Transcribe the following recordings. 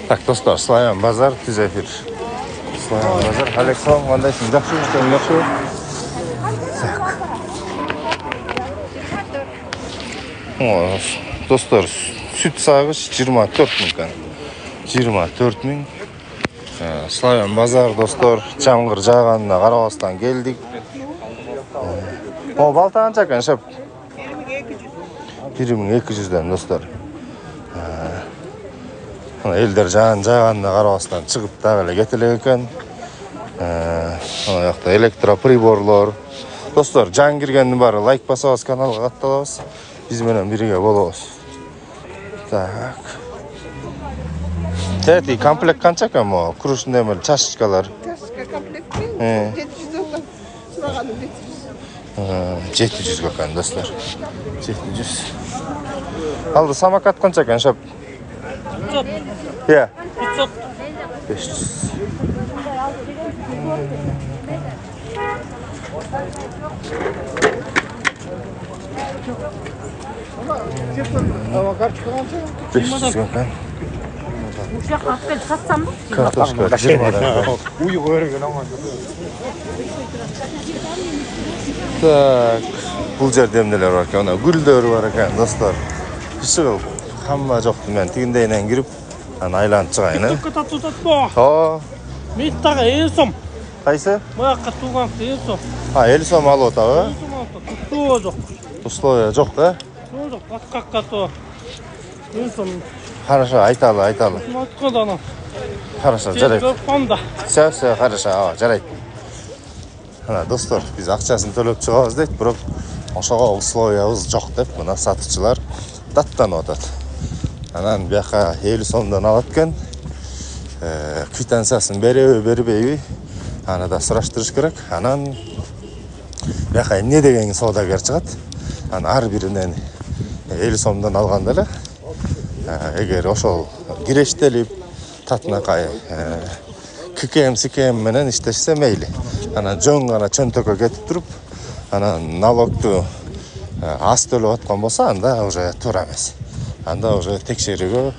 Так, достар, Славян базар, тез эфир. Славян базар. Александр, қандайсың? Жақсы жұмыстарың жақсы? Так. Достар, сүт сағыш 24 мың кән. 24 мың. Славян базар, достар, жаңғыр жағанына қарабастан келдік. Балта қанша кән, шап? 1200-ден, достар. Елдер жағанына қарабастан шығып тағылы кетілік екен. Электроприборлар. Достар, жаң кіргендің бары лайк басабыз, каналға қатталабыз. Biz менен бірге болабыз. Так. Тәти, комплект қанша кәм о? Күрішінде мәл чашечкалар. Чашечка комплект мен 700 сұрағаным 700 кән, достар. 700. Алды самокат қанша кән, шап? 500. Иә? 500. Картошка 20. Так, бұл жерде емнелер бар екен, гүлдер бар екен, достар. Шығыл, қамма жоқты мен тігіндейінен кіріп, айланып шығайын. Меттағы ең сом. Қайсы? Маққа туғанқты ең сом. 50 сом алу отағы? 50 сом алу. Тұтуы жоқ. Условия жоқ, да? Тұтуы жоқ, қатқаққа тұғы. Ең сом. Хорошо, айталы. Матқыды ана. Хорошо, жарайды. Қанда. Все, хорошо, жарайды. Достар, біз ақшасын төліп шығауыз дейді, бірақ ошаға условиябыз жоқ деп, мұна сатычылар даттан отады. Анан бияқа 50 сомдан алат кен, квитанциясын бербейби, аны да сұраштырыш керек. Анан бияқа не деген саудагер шығат, ар бірінен 50 сомдан алғандары, егер ошол кирештелип, татынақай, ККМ менен иштешсе мейли. Анан жөн гана чөнтөккө кетип туруп, анан налогту аз төлөп аткан болсо, анда уже туура эмес. Анда уже текшерүүгө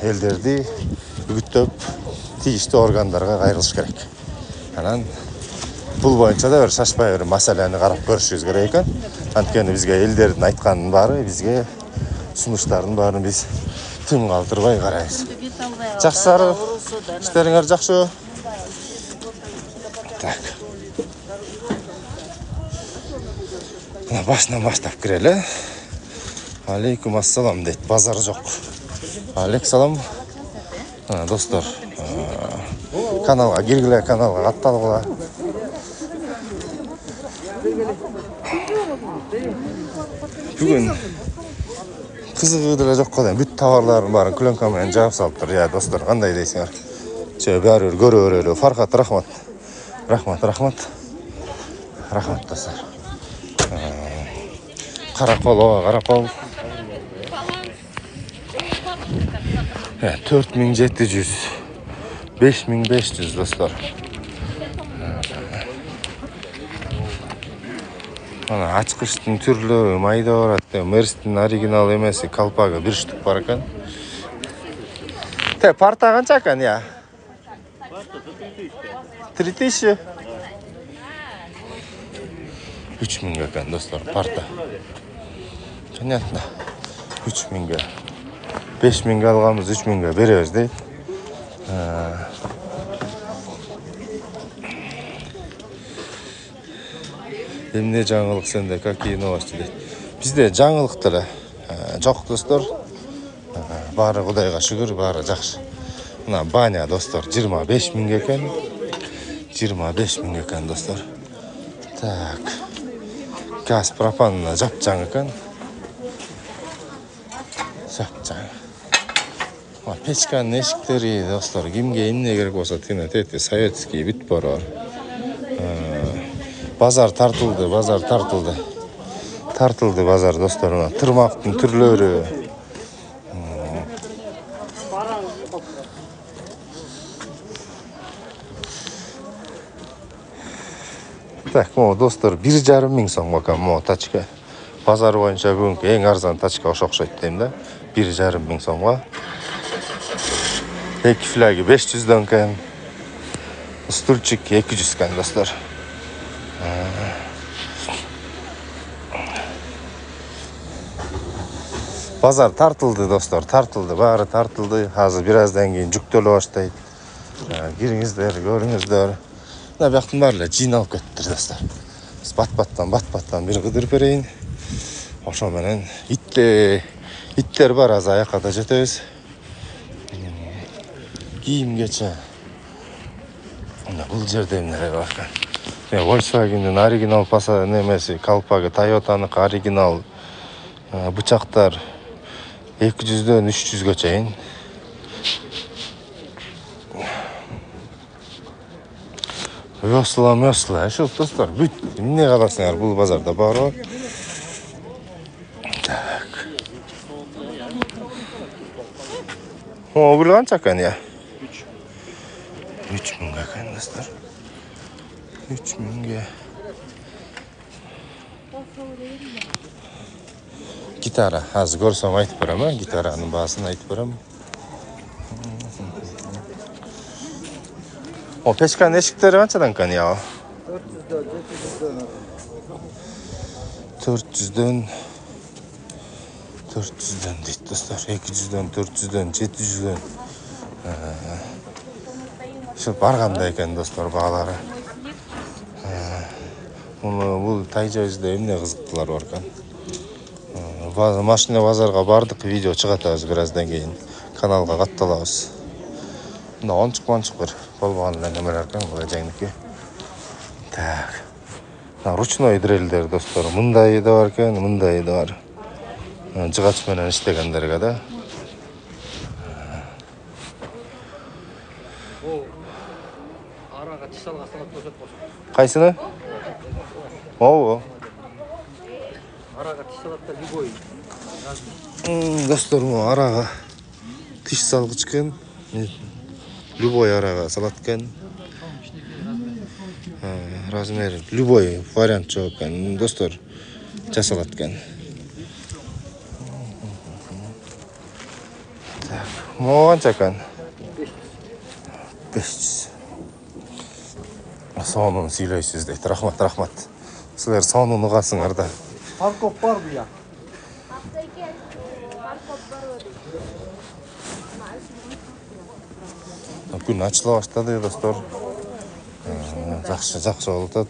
элдерди үгүттөп, тийиштүү органдарга кайрылыш керек. Анан бул боюнча да бир шашпай бир маселени карап көрүшүбүз керек экен. Анткени бизге элдердин айтканынын баары, бизге сунуштардын баарын биз тым калтырбай карайбыз. Жакшы, işleриңер жакшы. Так. Baştan başlap kireli. Алейкум ассалам дейт, базар жоқ. Алейкум достар. Каналға киргиле, каналға катталгыла. Бүгін қызығы деле жоқ қой, бүт товарларын барын клёнка менен жаап салыптыр. Я достар, кандай дейсиңер? Бәрі көрө берели. Фархат, рахмат. Рахмат достар. Каракол. 4700, 5500 достар. Ачкычтын түрлөрү майда барат. Мерстин оригинал эмеси калпагы бир штук бар экен. Парта канча экен, я? 3000. 3000 экен, достар, парта. Понятно. 3000. 5000 алганбыз, 3000 беребиз дейт. Эмне жаңылык сенде, какие новости дейт. Бизде жаңылык деле жок, достор. Баары Кудайга шүгүр, баары жакшы. Мына баня, достор, 25000 экен. 25000 экен, достор. Так. Газ пропанына жапжаң экен. Жапжаң. Печканын эшиктери, достор, кимге эмне керек болсо тине тети советский бүт бар. Базар тартылды. Тартылды базар, достор. Тырмактын түрлөрү. Так, достор, 1,5 сом экен тачка. Базар боюнча бүгүнкү эң арзан тачка ошо окшойт дейм да. 1,5 сомго. Екі флаги 500'ден кен. Стульчик 200 кен достар. Bazar tartıldı dostlar, tartıldı, bari tartıldı. Hazır birazdan keyin жүктөлө баштайт. Кириңиздер, көрүңүздөр. Мына бияктын баары эле жыйналып кетти достар. Биз бат-баттан бир кыдырып берейин. Ошо менен иттер бар, азыр аякка да жетебиз. Кийимгече. Мына бул жерде эмнелер бар экен. Volkswagen'in оригинал немеси, калпагы, Toyota'нын оригинал бычактар 200'дөн 300ге чейин. Весла, ошо достор, бүт эмне каласыңар, бул базарда баары бар. Так. О, бул канча экен я? 3000 экен достор. 3000ге. Gitara, azı görsem aytıp berem, gitaranın bağısını aytıp berem. O peşkanın eşikleri kançadan kan ya? 400'den deydi dostlar. 200'den, 400'den, 700'den. Şu barganda eken dostlar bağları. Бұл Тайжайызда эмне кызыктылар бар экен. Машина базарга бардык, видео чыгатабыз бираздан кийин. Каналга катталабыз. Мына ончук бир болбогон эле немелер экен, бул эжеңники. Так. Мына ручной дрелдер достор, мындайы да бар экен, мындайы да бар. Жыгач менен иштегендерге да. Арага тиш алга салат көрсөтмөсүн. Кайсыны? Оо. Арага тиш салатта любой. Достор, арага тиш салгыч экен. Любой арага салат экен. Размер любой вариант жок экен. Достор, жасалат экен. Так, канча экен? 500. Сонун сүйлөйсүз дейт. Рахмат. Силер сонун угасыңар да. Паркоп бар буя. Күн ачыла баштады достор. Жакшы болуп атат.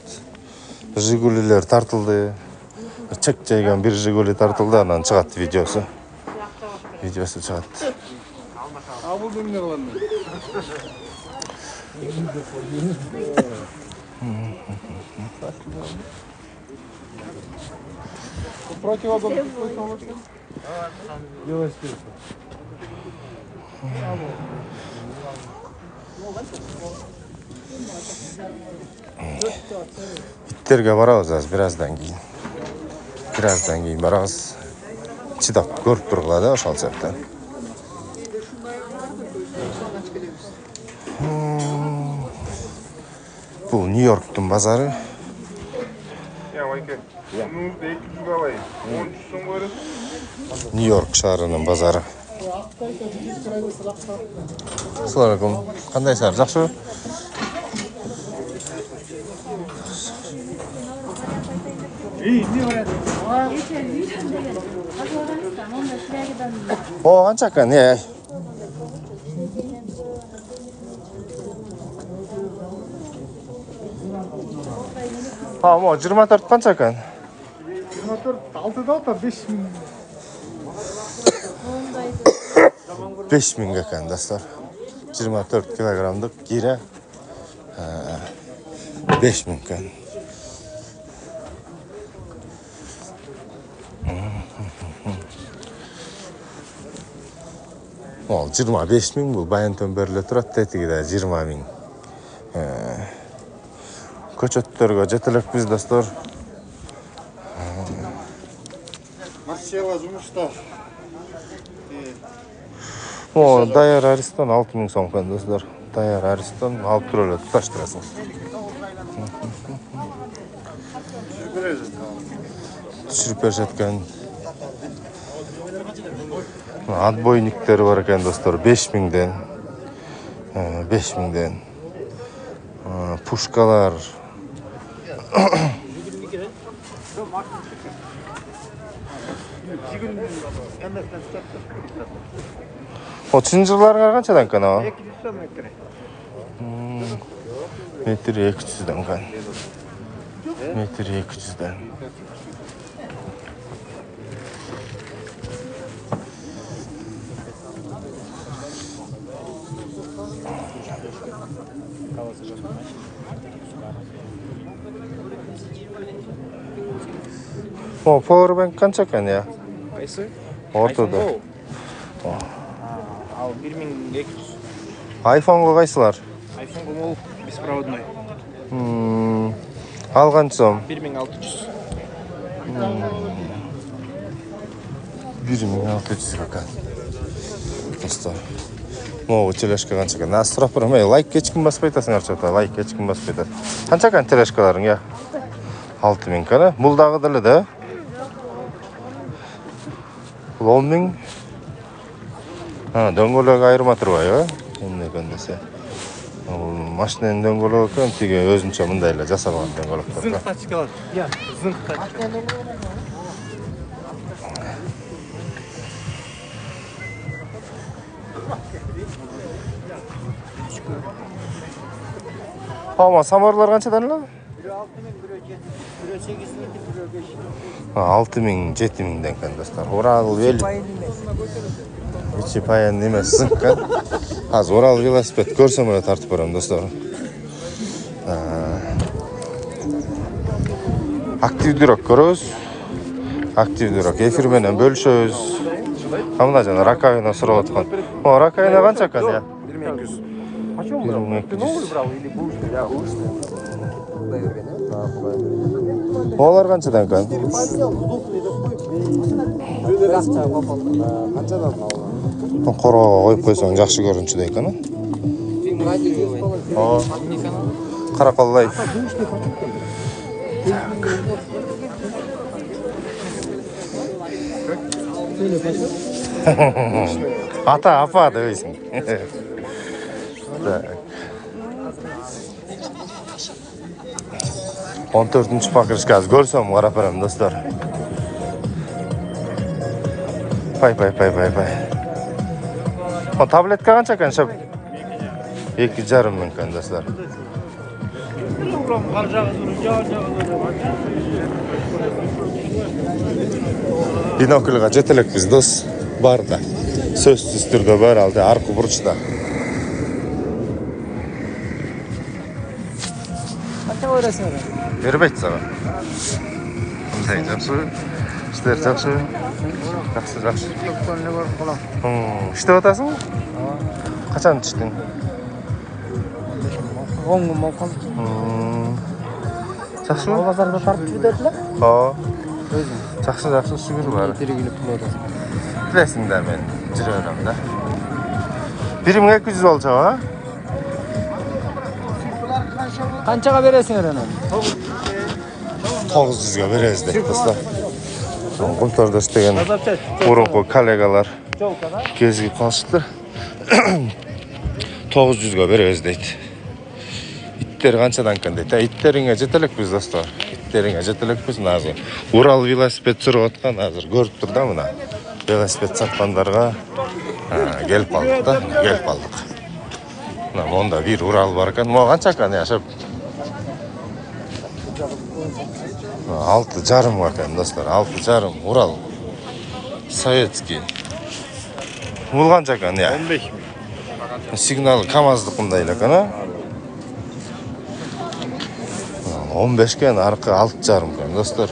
Жигулилер тартылды. Чек жайган бир жигули тартылды, анан чыгат видеосу. Чыгат. А бул эмне кылам мен? Противогон велосипед. Itterge barabız az birazdan keyin barabız. Чыдап көрүп тургула да ошол себептен. Бул Нью-Йорктун базары. Нью-Йорк шаарынын базары. Assalamu alaikum. Кандайсыздар? Жакшыбы? О, канча экен? Мо 24 канча экен? 24 6да отыр 5000. 5000 экен достор. 24 килограммдык кире 5000 экен. Ол 25 000 бул баянтөн бериле турат, тетиги да 20 000. Көчөттөргө жете элекпиз достор. Марсела жумушта. О, даяр Аристон 6000 сом экен достор. Даяр Аристон алып туруп эле туташтырасың. Түшүрүп беришет экен. Отбойниктер бар экен достор, 5000ден. 5000'den. Puşkalar. O çınjırlarga kançadan kan o? 200 сом метр. Metr 200'den kan. Metr 200'den. O powerbank kança kan ya? Qaysi? Ortada. Ал 1200. iPhone'ga qaysilar? iPhone Go беспроводной. Al kança som? 1600. 1600 kan. Dostlar. Mo teleshka kança kan? Nas surap barам. Like kechkim basып айтасыңар чата. Like kechkim basып айтат. Канça kan teleshkalарың ya? 6000 kan. Бул дагы деле да. Бул 10000. Дөңгөлөк айырма турбайбы? Эмне экен десе. Машинанын дөңгөлөгү экен, тиги өзүнчө мындай эле жасалган дөңгөлөктөр. Зыңкта чыкалат. Я, зыңкта. Ama samoрлар канчадан эле? 6000, 7000ден экен достор. Урал эл. Ичи паян эмес сынкан. Азыр Урал велосипед көрсөм эле тартып барам достор. Активдүүрөөк көрөбүз. Активдүүрөөк эфир менен бөлүшөбүз. Мына жана раковина сурап аткан. О, раковина канча экен я? 1200. Почем брал? Ты новый брал или бушный? Я бушный. Олар канчадан экен? Канчадан алган? Корого коюп койсоң жакшы көрүнчүдөй экен. Караколлай. Ата, апа дебейсиң. Так. 14-нчы покрышка азыр көрсөм карап барам достор. Пай. O tabletka kança ekan şap? 2,5 ming ekan dostlar. Binoklga jetelekmiz dost. Bar da. Сөзсүз түрдө бар алды аркы бурчта. Qancha o'ylaysan? Бербейт сага. Мындай жакшы. Иштер жакшы. Жакшы. Көпкөнлү көрүп калам. Иштеп атасың? Качан иштең? 10 күн болуп калды. Жакшы. Базарда тартып жүрдүлөр. Жакшы шүгүр бар. Тиригилип турат. Билесиң да мен жүрө берем да. 1200 болчу а? Qanchaga berasinglar ana? 900 ga berебиз дейт достор. Контордо иштеген мурунку коллегалар кезип калышты. 900 ga berебиз дейт. Иттер канчадан экен дейт. Иттериңе жетелекпиз достор. Иттериңе жетелекпиз азыр. Урал велосипед сүрүп аткан азыр көрүп тур да мына. Велосипед саткандарга келип алдык да, келип алдык. Мына монда бир Урал бар экен. Могу канча экен яшап? 6,5 экен достор. 6,5 Урал. Советский. Бул канча экен я? 15 миң. Сигнал КамАЗдыкындай эле экен, а? 15 кен, аркы 6,5 кен достор.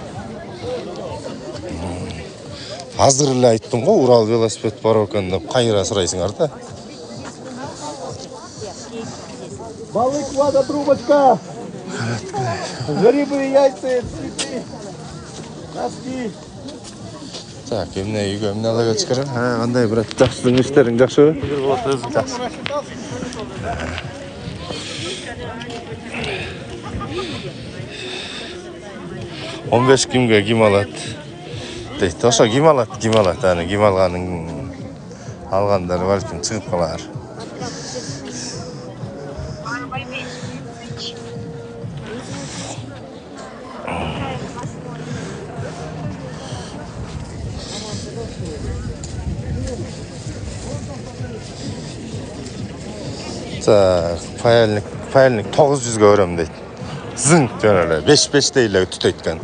Азыр эле айттым го, Урал велосипед бар экен деп кайра сурайсыңар да. Балык, вода, трубочка. Грибы, яйца, цветы. Носки. Так, эмне үйгө эмне ала кетишкер? Кандай брат, жакшысың, иштериң жакшыбы? Жакшы. 15 кимге ким алат? Дейт, ошо ким алат? Аны ким алганын алгандар балким чыгып калар. Так, паяльник 900 көрем дейді. Зың жөнеле 5-5 дейлі түт өткен.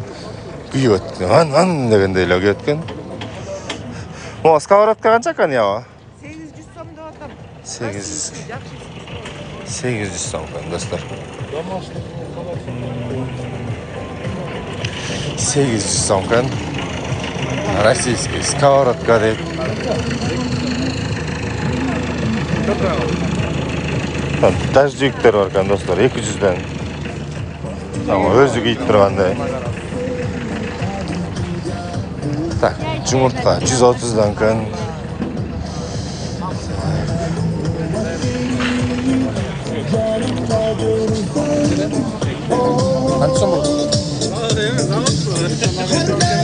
Күйіп өткен. Ан деген дейлі өткен. О, сковородка қанша екен яға? 800 сом деп атам. 800 сом екен, достар. 800 сом екен. Российский сковородка дейді. Дәждүйіктер бар екен, достар, 200-ден. Өзі киіп тұрғандай. Так, жұмыртқа 130-дан екен.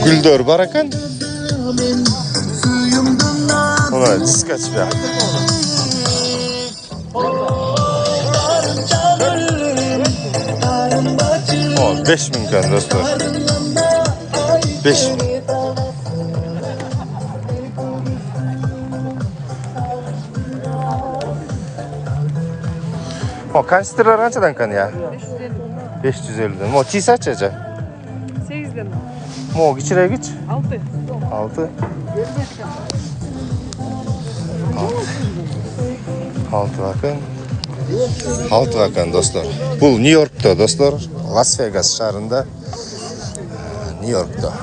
Gülдөр бар екен. Ona diskaç bir. O 5000 kan dostlar. 5000. O kansitirler kaçadan kan ya? 550'den. O çiğ saçacak. 8'den. Mo geçireye geç. 6. 6 bakın. 6 bakın dostlar. Bu New York'ta dostlar. Las Vegas şehrinde. New York'ta.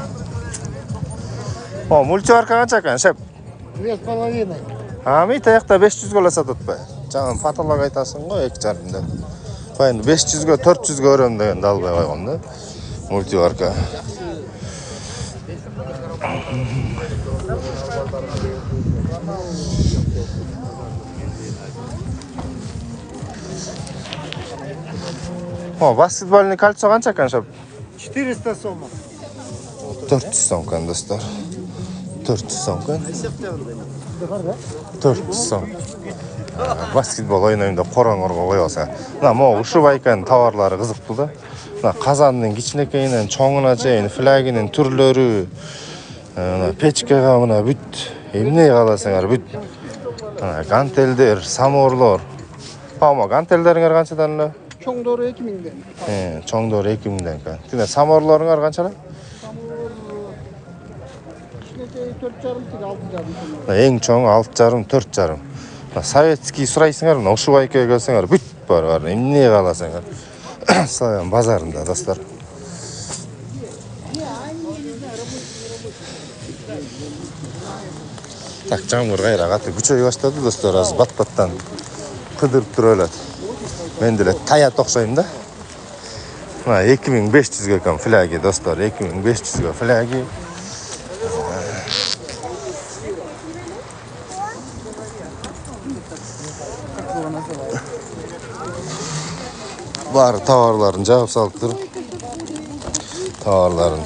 O multivarka kaça kan şep? 2,5. Ha mi tayakta 500 gola satıp be. Canım patolog aytasın go 2,5'dan. Koyun 500 go 400 go ören degen dalbay koygonda. Multivarka. O basketbolni kalço kança kan şep? 400 сом. 400 сом kan dostlar. 400 сом kan. 400 сом. Basketbol oynayında qorаңорго koyasa. Mына mo ушубай ekan tovarlары кызыктуу да. Mына казандын кичинекейинен чоңуна чейин флагинин түрлөрү, mына печкага mına бүт эмне кааласаңар бүт. Mına гантелдер, саморлор. Ама гантелдериңер канчадан эле? Çoğundoru 2000'den. Çoğundoru 2000'den ekan. Tine samorlaryňar kançalar? 4,5 Eң çoğu 6,5 4,5. Sovetskiy suraysыңар, mına ушубайкага келсеңер бүт бар, эмне кааласаңар. Славян базарында достар. Так, жаңбыр кайра каты күчөй баштады достор, аз бат-баттан кыдырып туруп элет. Мен деле таят окшойм да. Мына 2500 экен флаги достор, 2500 флаги. Бар товарларын жаап салып туруп. Товарларын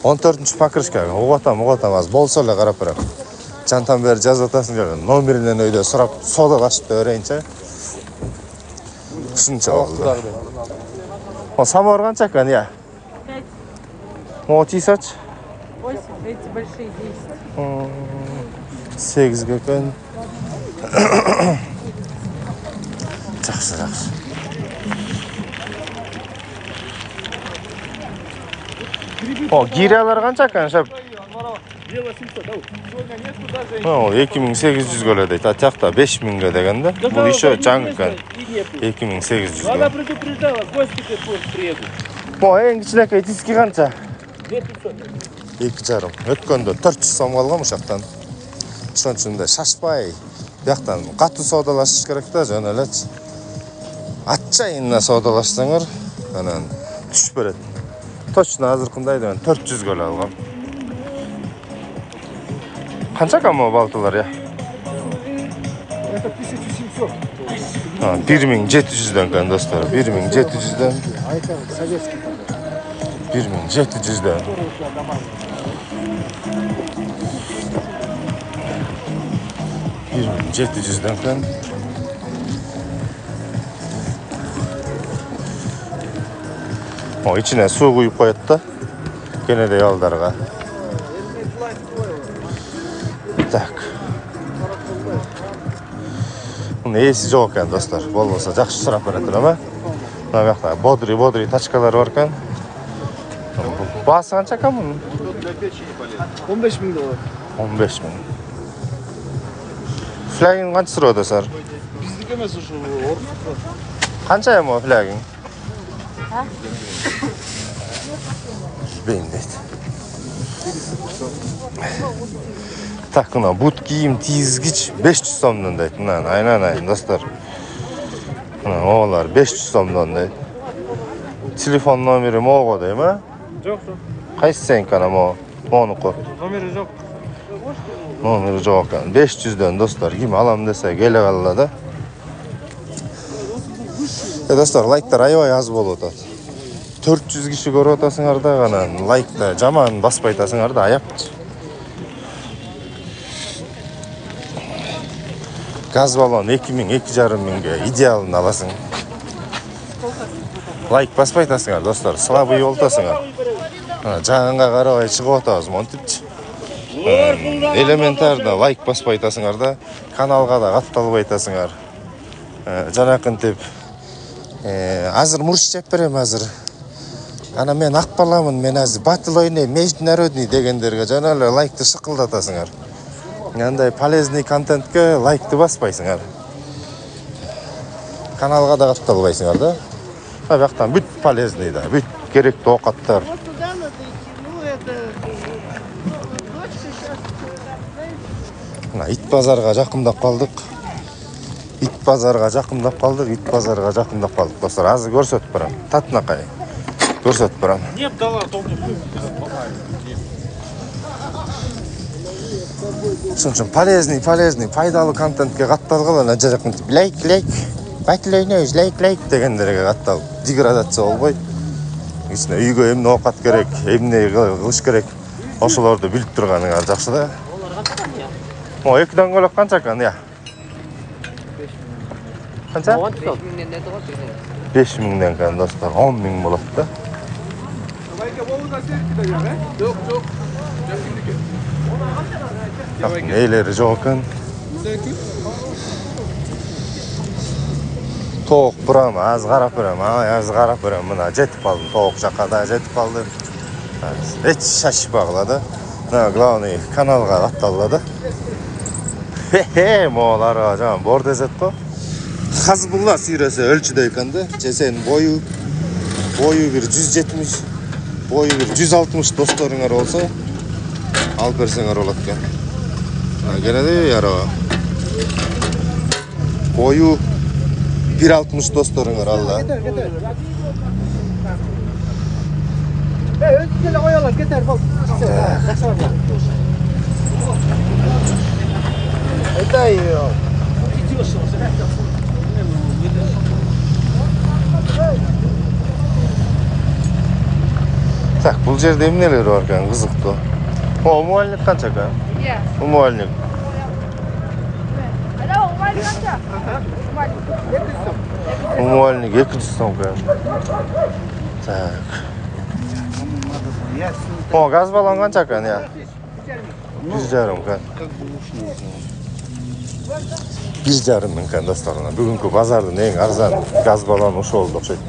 14-покрышкага угатам аз болсо эле карап барам. Чантам бери жазып атасың жана номеринен өйдө сурап содалашып берейинчи. Ушунча болду. О самор канча экен я? 5. О тисач? 8. Эти большие 10. 8 экен. Жакшы. О, гирялар канча экен шеп? 2800 көлө дейт. Атакта 5000 дегенде. Бул ишо жаңы экен. 2800. Она предупреждала, гости пусть приедут. О, эң кичинекей диски канча? 2500. 2,5. Өткөндө 400 сом калган ушактан. Ошон үчүн да шашпай, бияктан катуу содалашыш керек да, жана элечи. Атчайына содалашсаңар, анан түшүп берет. Точно азыркындай деген 400 көлө алгам. Канча кам балтылар я? Это 1700. 1700'den kan dostlar. 1700'den. Это советский. 1700'den. $2700'den kan. O içine su koyup koyat da gene de yoldarga. Tak. Bunun esi жоқ ekan dostlar. Болмаса жақсы сұрап бере турам. Мына жақта бодри тачкалар бар ekan. Басы қанша ekan bunun? 15.000 dolar. 15.000. Flagin qancha turadi sar? Bizdeki emas şu ordu. Qancha ham o flagin? Bilmaydim deydi. Tak buna but kiyim tiyizgich 500 so'mdan deydi. Mana aynan dostlar. Mana oğlar 500 so'mdan deydi. Telefon nomeri mo'go deymi? Жоқ, Qaysi seniki ana mo? Mo'niki. номері жоқ. Nomeri yo'q ekan. 500 dan dostlar. Kim alam desa kele qoladi. Dostlar, like'lar aybay az bo'lib o'tadi. 400 kishi ko'rib o'tasinglar da qana like'da jamon basib aytasinglar da ayapti. Gaz balon 2.000-2.5 mingga idealini alasың. Like basib aytasinglar dostlar, slabый o'ltasinglar. Жаңға қарабай шығып отырмыз монтипчи. Элементарно лайк басып айтасыңар да, каналға да қатталып айтасыңар. Жанакынтип азыр мурш жеп берем азыр. Ана мен ак баламын, мен азыр батыл ойнайм, международный дегендерге жана эле лайкты шыкылдатасыңар. Андай полезный контентке лайкты баспайсыңар. Каналга да катталбайсыңар да. Абияктан бүт полезный да, бүт керектүү оокаттар. Вот туда надо идти. Ну, это... Дочка сейчас... Мына ит базарга жакындап калдык. Ит базарга жакындап калдык, достор. Азыр көрсөтүп барам. Татынакай. Көрсөтүп барам. Не дала, только Ошон үчүн полезный, пайдалуу контентке катталгыла ана жакынтип лайк, батыл ойнойбуз, лайк дегендерге катталып, деградация болбой. Ичине үйгө эмне оокат керек, эмне кылыш керек, ошолорду билип турганыңар жакшы да. О, 2 дөңгөлөк канча экен, я? 5.000. Канча? 5.000 экен, достор. 10.000 болот да. Нейлери жок экен. Тоок бурам, аз карап берем, мына жетип калдым, тоок жакка да жетип калдым. Эч шашпагыла да. Мына главный каналга катталла да. Моолар жана борд эзет го. Хазбулла сүйрөсө өлчүдөй экен да. Жесен бою бир 170, бою бир 160 досторуңар болсо алып берсеңер болот экен. Келеди яро. Бою 1.60 dostoruңар алла. Öyle koyalım, yeter bak. Это ее. Так, бул жерде эмнелер бар экен, кызыктуу. О, умуальник канча экен? Иә. Умуальник. Умуальник 200 сом экен. Так. О, газ баллон канча экен, я? 1.5 экен. 1.5 экен достор. Бүгүнкү базардын эң арзан газ баллону ошол болуп окшойт.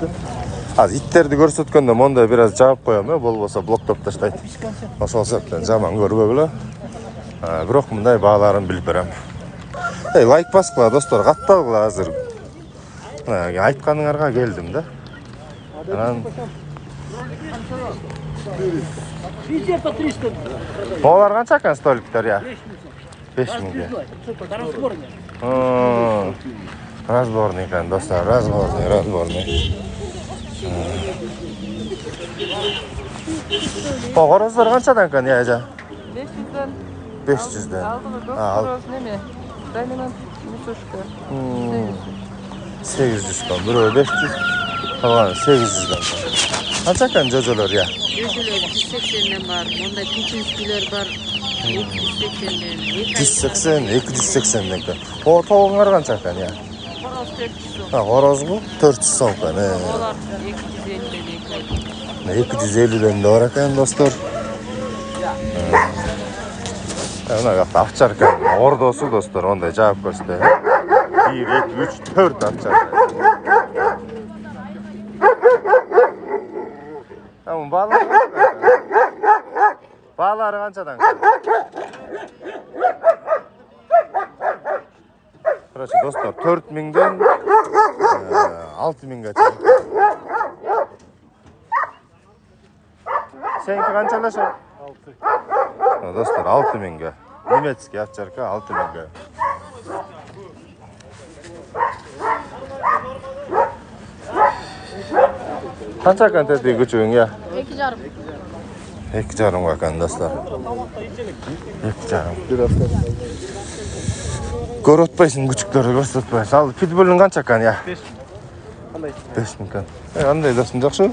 Азыр иттерди көрсөткөндө монда бир аз жаап коем, болбосо блоктоп таштайт. Ошол себептен жаман көрбөгүлө. Бирок мындай бааларын билип берем. Лайк баскыла достор, катталгыла азыр. Айтканыңарга келдим да. Анан Везде по 300. Олар канча экен столиктер, я? 5.000. Разборный экен достор, разборный. О, хороздор канчадан экен, я эже? 500'dan. 500'den. Horoz neme? Dominant мешочка. 800 ton, biri 500, kalan 800'den. Kança eкен jojolor, ya? Jojolor 180'den var, onda Pekinskiler var, 280'den. 180, 280'den eкен. O toğunlar kança eken, ya? Horoz 400 Ha, horoz bu 400 son eken. Olar 250'den 250'den de var eкен, dostlar. Ana yakta akçar eken, ordosu dostlar, onda cevap göster. 1, 2, 3, 4 atacak. Tamam, bağları kançadan? Короче, dostlar, 4000'den 6000'gacha. Senki qanchalasha? 6. Dostlar, 6000'ga. Nemetskiy овчарка 6000'ga. Qancha ekan tetiği küçüğün ya? 2,5. 2,5 ekan dostlar. 2,5. Ko'rsatmaysan küçükleri ko'rsatmaysan. Al pitbull'un qancha ekan ya? 5,000 ekan. Qanday do'stim, yaxshi?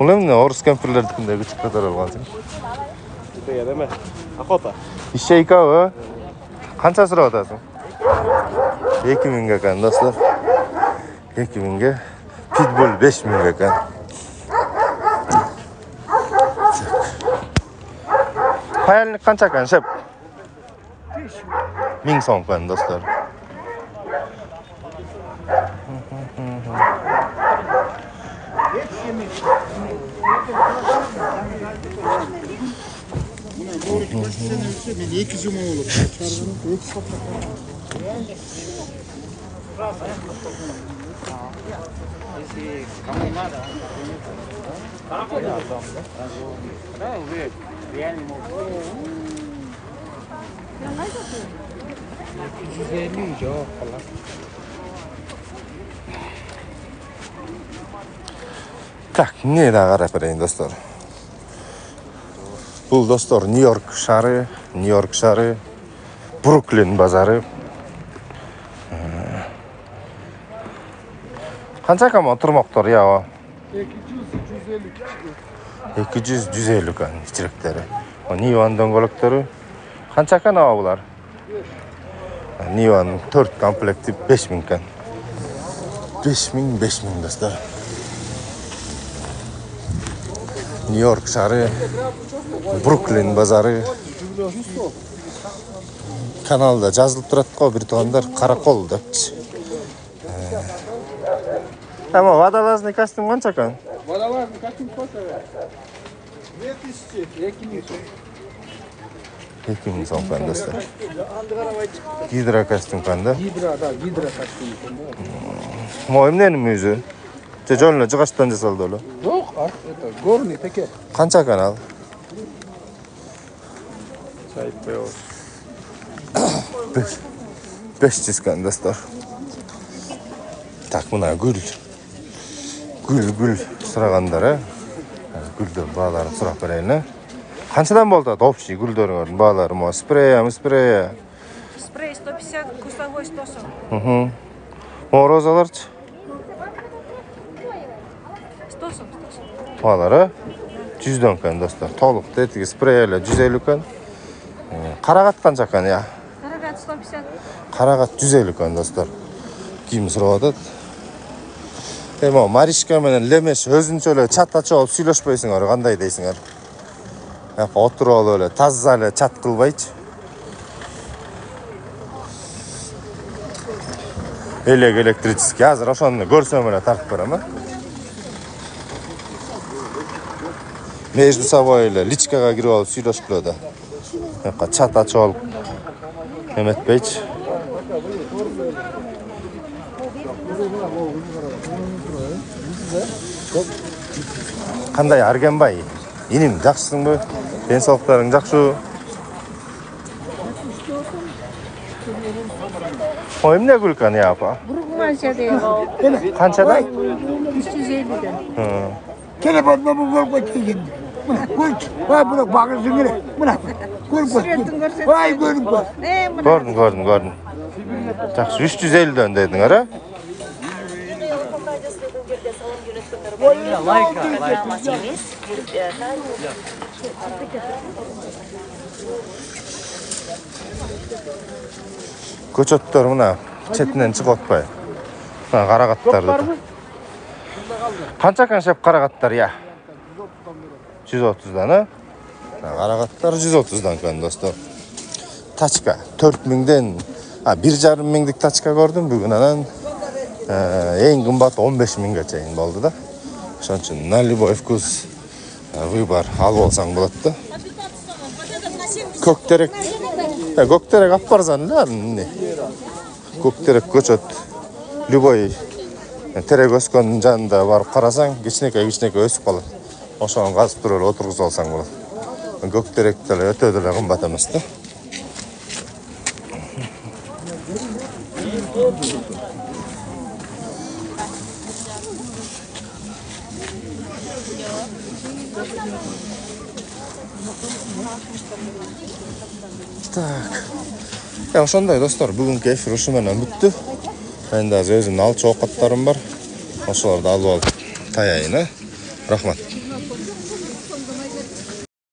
Ularni o'ris kampirlarnikiday küçükler taralgansiz. Bittaga nima? Aqota. Isheyka-ku. Qanchasini otasan? 2000 ekan do'stlar. 2000 ga. Pitbull 5000 ekan. Hayallik qancha ekan, shep? 1000 so'm ekan do'stlar. Men 2 juma olur. Çargının 2 saat. Так, не да qarab berayin do'stlar. Bu do'stlar New York shahri, Brooklyn bozori. Qancha kam o'tirmoqdir ya? 200-150 kan ichiriklari. Nivan do'ngaloqlari. Qancha kan bular? Nivan 4 komplekti 5000 kan. 5000 do'stlar. New York shahri, Brooklyn bozori. Kanalda yozilib turadi-ku, bir to'g'anlar Qaraqol debchi. Ama водолазный костюм qancha kan? Водолазный костюм сколько? 2000 сом. 2000 so'm kan do'stlar. Gidro kostyum kanda. Гидро костюм. Mo'yimning o'zi. Jonli jig'ashdan jasaldi ular. Yo'q, это горный таке. Qancha kanal? Saytpeo. 500 kan do'stlar. Tak buna gul so'ragandar-a. Guldan bog'larini so'rab beraylik. Qanchadan bo'ldi? Общий guldan bog'lari mo spreya. Спрей 150, кустовой 140. Morozalarchi? 140. Bog'lari 100 dan kan do'stlar. To'liq tetiga spreylar 150 kan. Qarag'at qancha kan ya? Карагат 150. Qarag'at 150 kan do'stlar. Kim so'radi? Emo Marishka bilan Lemesh o'zincho'la chat ochib olib suylashpaysinglar, qanday deysinglar? Yo'q, o'tirib olib, tazzali chat qilmaychi. Elektrichеский, hozir o'shani ko'rsam mana tartib beraman. Между собой lichkaga kirib olib suylashib qiladi. Yo'q, chat ochib olib emetpaychi. Qanday Arganbay? Inim yaxshisinmi? Densoqlaring yaxshi? Oyim ne gulkan ya apa? Qanchadan? 350'den. Telefonda bu gol koyayım. Gol. Vay buna bakırsın gene. Buna. Gol koy. Vay gol koy. Gördüm. Yaxshi 350'den dedin ara? Ko'chatlar mana chetidan chiqib o'tpay. Ha, qarag'atlar. Qancha kan shep qarag'atlar ya? 130 dan, ha? Qarag'atlar 130 dan kan do'stlar. Tachka 4000 dan 1,5 minglik tachka gördüm bugün anan en kımbat 15 mingge çeyin boldu da. Şoň üçin на любой вкус выбор алып алсаң болот да. Көктерек. Көктерek алып барсаң да эмне? Көктерek көчөт. Любой терек өскөн жанында барып карасаң, кичинекей өсүп калат. Ошону казып туруп отургузуп алсаң болот. Көктерек деле өтө деле кымбат эмес да. Так. Ya ошондой достор, бүгүнкү эфир ушу менен бүттү. Менде азыр өзүмдүн алчу оокаттарым бар. Ошолорду алып алып таяйын, Рахмат.